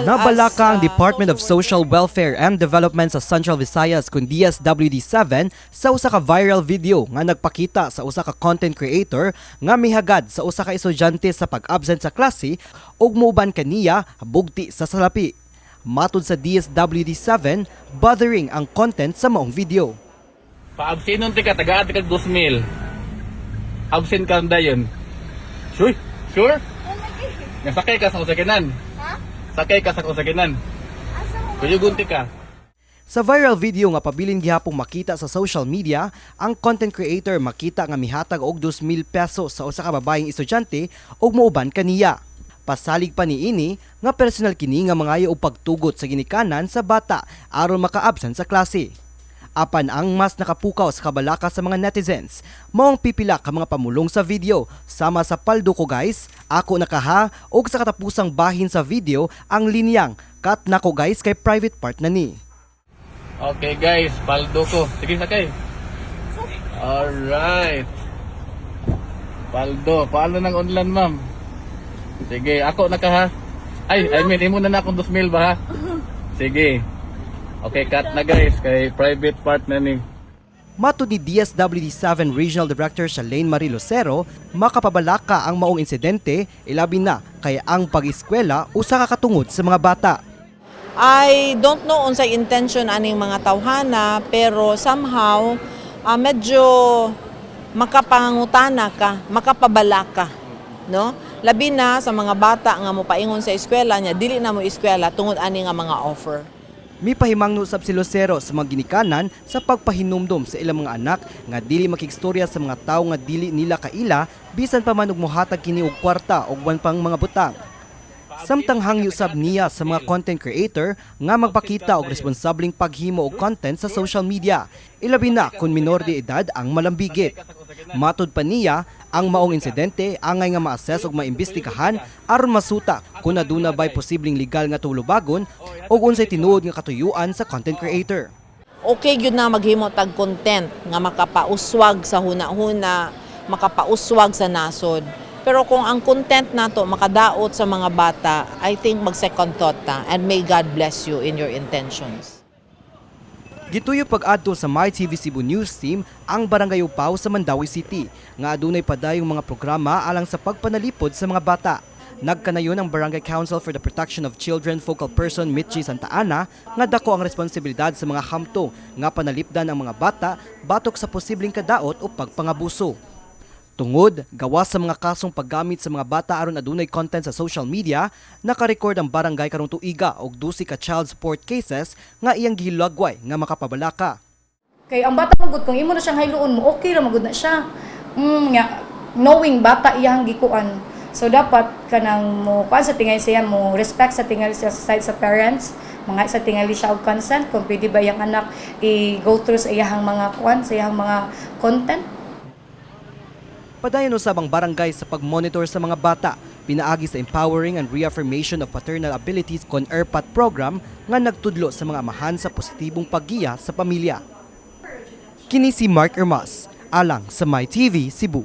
Nabalaka ang Department of Social Welfare and Development sa Central Visayas kun DSWD7 sa usa ka viral video nga nagpakita sa usa ka content creator nga mihagad sa usa ka estudyante sa pag-absent sa klase ug muuban kaniya bugti sa salapi. Matud sa DSWD7, bothering ang content sa maong video. Pa-absinon ti ka, tagaan ti ka 2,000. Absent ka dayon. Sure? Sure? Nasakay ka sa usakinan. Sakay ka sa usakinan. Kuyugunti ka. Sa viral video nga pabilin gihapong makita sa social media, ang content creator makita nga mihatag og 2,000 pesos sa usa ka babaeng estudyante ug muuban kaniya. Pasalig pa niini nga personal kini nga mangayo og pagtugot sa ginikanan sa bata aron maka-absent sa klase. Apan ang mas nakapukaw sa kabalaka sa mga netizens, maong pipila ka mga pamulong sa video. Sama sa paldo ko guys, ako nakaha og sa katapusang bahin sa video ang linyang cut na ko guys kay private part na ni. Okay guys, paldo ko. Sige sakay. Alright. Paldo, paano ng online ma'am? Sige, ako nakaha. I mean, imo na akong 2,000 ba ha? Sige. Okay, cut na guys, kay private part na ni. Matud ni DSWD7 Regional Director Shalane Marie Lucero, makapabalaka ang maong insidente, ilabi na kay ang pag-eskwela usa ka katungod sa mga bata. I don't know unsay intention aning mga tawhana, pero somehow medyo makapangutana ka, makapabalaka, no? Labi na sa mga bata nga mopaingon sa eskwela niya, dili na mo eskwela tungod ani nga mga offer. Mipahimangno sab si Lucero sa mga ginikanan sa pagpahinumdom sa ilang mga anak nga dili makigstorya sa mga tawo nga dili nila kaila bisan pa man og mohatag kini og kwarta og wan pang mga butang. Samtang hangyo sab niya sa mga content creator nga magpakita og responsableng paghimo og content sa social media, ilabi na kung minor de edad ang malambigit. Matud pa niya, ang maong insidente angay nga ma-assess ug maimbestigahan aron masuta kung aduna bay posibleng legal nga tulubagon ug unsay tinuod nga katuyuan sa content creator. Okay gyud na maghimo tag content nga makapauswag sa huna-huna, makapauswag sa nasod. Pero kung ang content nato makadaot sa mga bata, I think mag-second thought ta, and may God bless you in your intentions. Gituyo pag-adto sa MyTV Cebu News Team ang Barangay Upaw sa Mandawi City nga adunay padayong mga programa alang sa pagpanalipod sa mga bata. Nagkanayon ang Barangay Council for the Protection of Children Focal Person Mitchie Santa Ana nga dako ang responsibilidad sa mga hamto nga panalipdan ang mga bata batok sa posibleng kadaot o pagpangabuso. Tungod, gawas sa mga kasong paggamit sa mga bata aron adunay content sa social media, nakarecord ang barangay karong tuiga og 12 ka child support cases nga iyang gihilagway nga makapabalaka. Kay ang bata magud kung imo na siyang hayluon mo, okay ra magud na siya. Knowing bata iyang gikuan. So dapat kanang mo kuan sa tingali siya mo respect sa tingali siya sa side sa parents, mga sa tingali siya og consent kung pwede ba yang anak i-go through sa iyang mga kuan, sa iyang mga content. Padayon usab ang barangay sa pag-monitor sa mga bata, pinaagi sa empowering and reaffirmation of paternal abilities kon ERPAT program nga nagtudlo sa mga amahan sa positibong paggiya sa pamilya. Kini si Mark Ermas, alang sa MyTV Cebu.